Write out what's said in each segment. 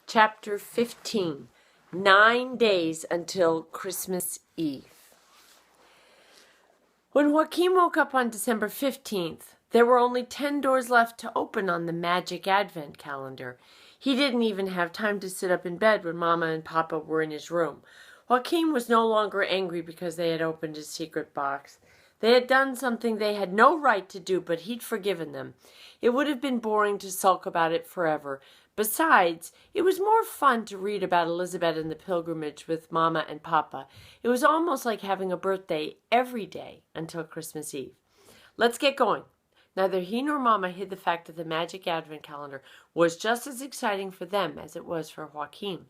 Chapter 15, 9 days until Christmas Eve. When Joachim woke up on December 15th, there were only 10 doors left to open on the magic advent calendar. He didn't even have time to sit up in bed when Mama and Papa were in his room. Joachim was no longer angry because they had opened his secret box. They had done something they had no right to do, but he'd forgiven them. It would have been boring to sulk about it forever. Besides, it was more fun to read about Elizabeth and the pilgrimage with Mama and Papa. It was almost like having a birthday every day until Christmas Eve. Let's get going. Neither he nor Mama hid the fact that the magic advent calendar was just as exciting for them as it was for Joachim.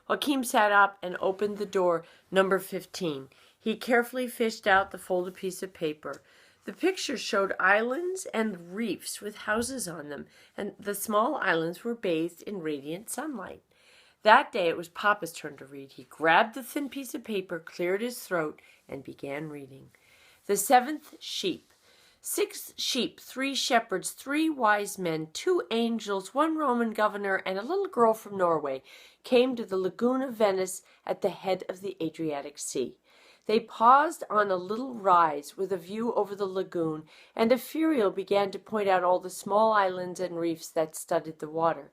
Joachim sat up and opened the door number 15. He carefully fished out the folded piece of paper. The picture showed islands and reefs with houses on them, and the small islands were bathed in radiant sunlight. That day it was Papa's turn to read. He grabbed the thin piece of paper, cleared his throat, and began reading. The seventh sheep. 6 sheep, 3 shepherds, 3 wise men, 2 angels, 1 Roman governor, and a little girl from Norway came to the lagoon of Venice at the head of the Adriatic Sea. They paused on a little rise with a view over the lagoon, and Epheriel began to point out all the small islands and reefs that studded the water.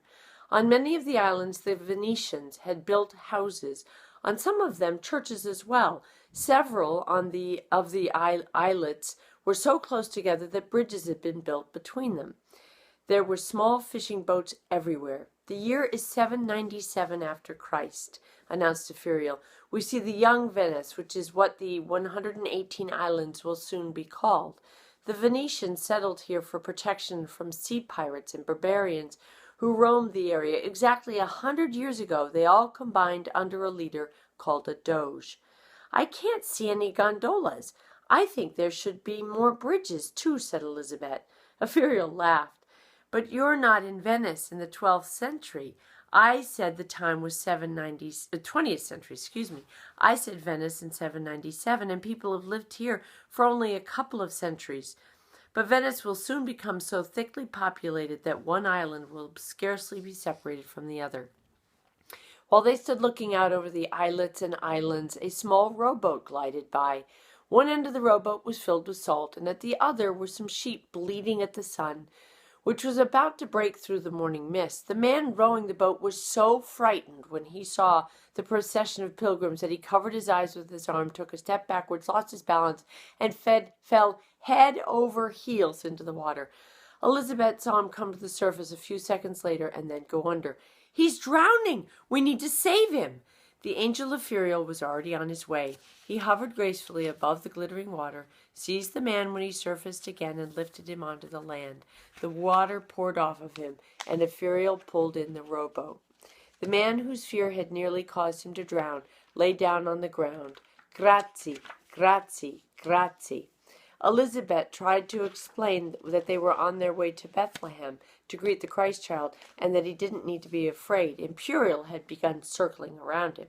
On many of the islands the Venetians had built houses, on some of them churches as well. Several of the islets were so close together that bridges had been built between them. There were small fishing boats everywhere. The year is 797 after Christ, announced Epheriel. We see the young Venice, which is what the 118 islands will soon be called. The Venetians settled here for protection from sea pirates and barbarians who roamed the area. Exactly 100 years ago, they all combined under a leader called a doge. I can't see any gondolas. I think there should be more bridges, too, said Elizabeth. Epheriel laughed. But you're not in Venice in the 12th century. I said the time was 20th century, I said Venice in 797, and people have lived here for only a couple of centuries. But Venice will soon become so thickly populated that one island will scarcely be separated from the other. While they stood looking out over the islets and islands, a small rowboat glided by. One end of the rowboat was filled with salt, and at the other were some sheep bleating at the sun, which was about to break through the morning mist. The man rowing the boat was so frightened when he saw the procession of pilgrims that he covered his eyes with his arm, took a step backwards, lost his balance, and fell head over heels into the water. Elizabeth saw him come to the surface a few seconds later and then go under. "He's drowning! We need to save him!" The angel Epheriel was already on his way. He hovered gracefully above the glittering water, seized the man when he surfaced again, and lifted him onto the land. The water poured off of him, and Epheriel pulled in the rowboat. The man, whose fear had nearly caused him to drown, lay down on the ground. Grazie, grazie, grazie. Elizabeth tried to explain that they were on their way to Bethlehem to greet the Christ child, and that he didn't need to be afraid. Epheriel had begun circling around him.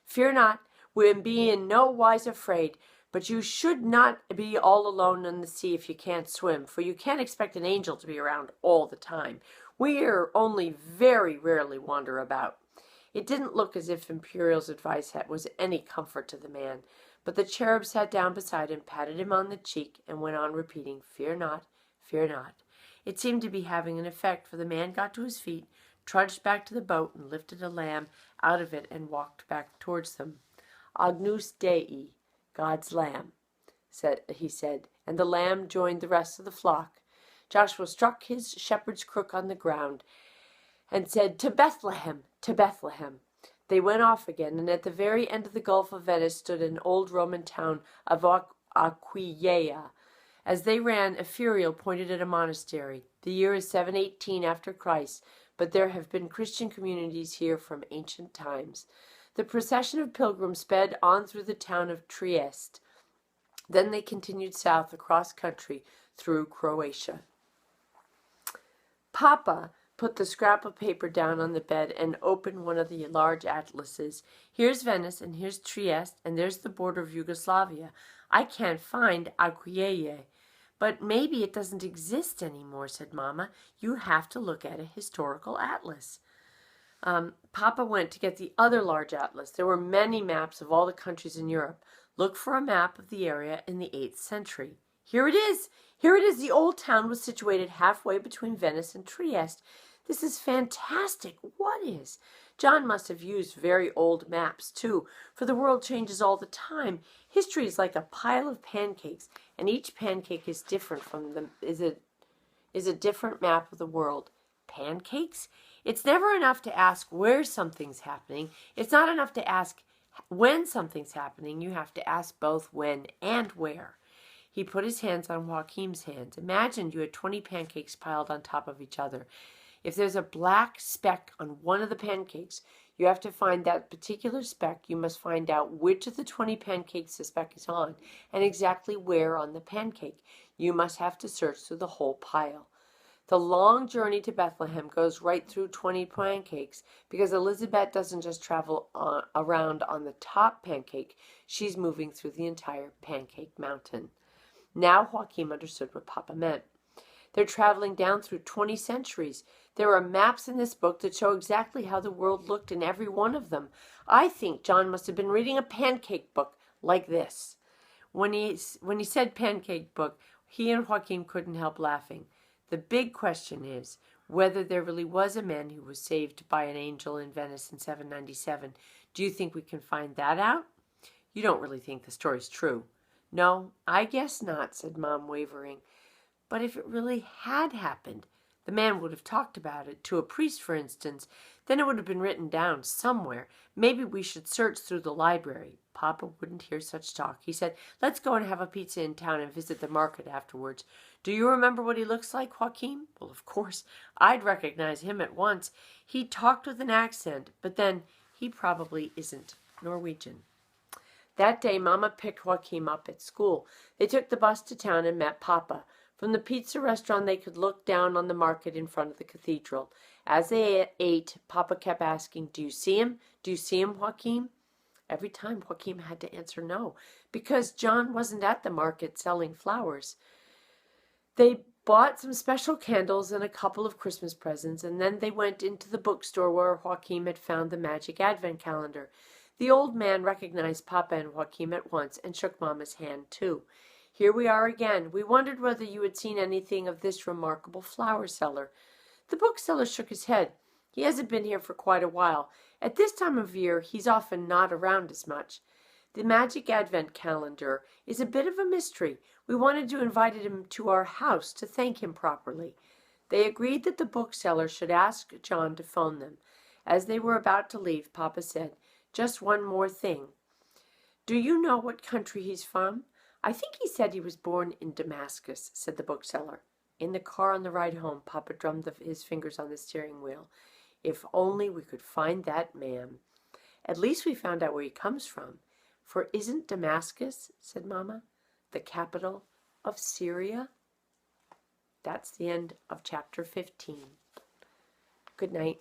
"Fear not, we be in no wise afraid, but you should not be all alone in the sea if you can't swim, for you can't expect an angel to be around all the time. We only very rarely wander about." It didn't look as if Epheriel's advice was any comfort to the man, but the cherub sat down beside him, patted him on the cheek, and went on repeating, "Fear not, fear not." It seemed to be having an effect, for the man got to his feet, trudged back to the boat, and lifted a lamb out of it and walked back towards them. "Agnus Dei, God's lamb," he said, and the lamb joined the rest of the flock. Joshua struck his shepherd's crook on the ground and said, "To Bethlehem, to Bethlehem." They went off again, and at the very end of the Gulf of Venice stood an old Roman town of Aquileia. As they ran, Epheriel pointed at a monastery. The year is 718 after Christ, but there have been Christian communities here from ancient times. The procession of pilgrims sped on through the town of Trieste. Then they continued south across country through Croatia. Papa put the scrap of paper down on the bed and opened one of the large atlases. "Here's Venice, and here's Trieste, and there's the border of Yugoslavia. I can't find Aquileia. But maybe it doesn't exist anymore," said Mama. "You have to look at a historical atlas." Papa went to get the other large atlas. There were many maps of all the countries in Europe. Look for a map of the area in the 8th century. Here it is! Here it is! The old town was situated halfway between Venice and Trieste. This is fantastic! What is? John must have used very old maps, too, for the world changes all the time. History is like a pile of pancakes, and each pancake is different from them, is a different map of the world. Pancakes? It's never enough to ask where something's happening. It's not enough to ask when something's happening. You have to ask both when and where. He put his hands on Joachim's hands. Imagine you had 20 pancakes piled on top of each other. If there's a black speck on one of the pancakes, you have to find that particular speck. You must find out which of the 20 pancakes the speck is on and exactly where on the pancake. You must have to search through the whole pile. The long journey to Bethlehem goes right through 20 pancakes because Elizabeth doesn't just travel around on the top pancake. She's moving through the entire pancake mountain. Now Joachim understood what Papa meant. They're traveling down through 20 centuries. There are maps in this book that show exactly how the world looked in every one of them. I think John must have been reading a pancake book like this. When he said pancake book, he and Joachim couldn't help laughing. The big question is whether there really was a man who was saved by an angel in Venice in 797. Do you think we can find that out? You don't really think the story's true. No, I guess not, said Mom, wavering. But if it really had happened, the man would have talked about it to a priest, for instance. Then it would have been written down somewhere. Maybe we should search through the library. Papa wouldn't hear such talk. He said, let's go and have a pizza in town and visit the market afterwards. Do you remember what he looks like, Joachim? Well, of course. I'd recognize him at once. He talked with an accent, but then he probably isn't Norwegian. That day, Mama picked Joachim up at school. They took the bus to town and met Papa. From the pizza restaurant, they could look down on the market in front of the cathedral. As they ate, Papa kept asking, do you see him? Do you see him, Joachim? Every time Joachim had to answer no, because John wasn't at the market selling flowers. They bought some special candles and a couple of Christmas presents, and then they went into the bookstore where Joachim had found the magic advent calendar. The old man recognized Papa and Joachim at once and shook Mama's hand, too. Here we are again. We wondered whether you had seen anything of this remarkable flower seller. The bookseller shook his head. He hasn't been here for quite a while. At this time of year, he's often not around as much. The magic advent calendar is a bit of a mystery. We wanted to invite him to our house to thank him properly. They agreed that the bookseller should ask John to phone them. As they were about to leave, Papa said, just one more thing. Do you know what country he's from? I think he said he was born in Damascus, said the bookseller. In the car on the ride home, Papa drummed his fingers on the steering wheel. If only we could find that man. At least we found out where he comes from. For isn't Damascus, said Mama, the capital of Syria? That's the end of chapter 15. Good night.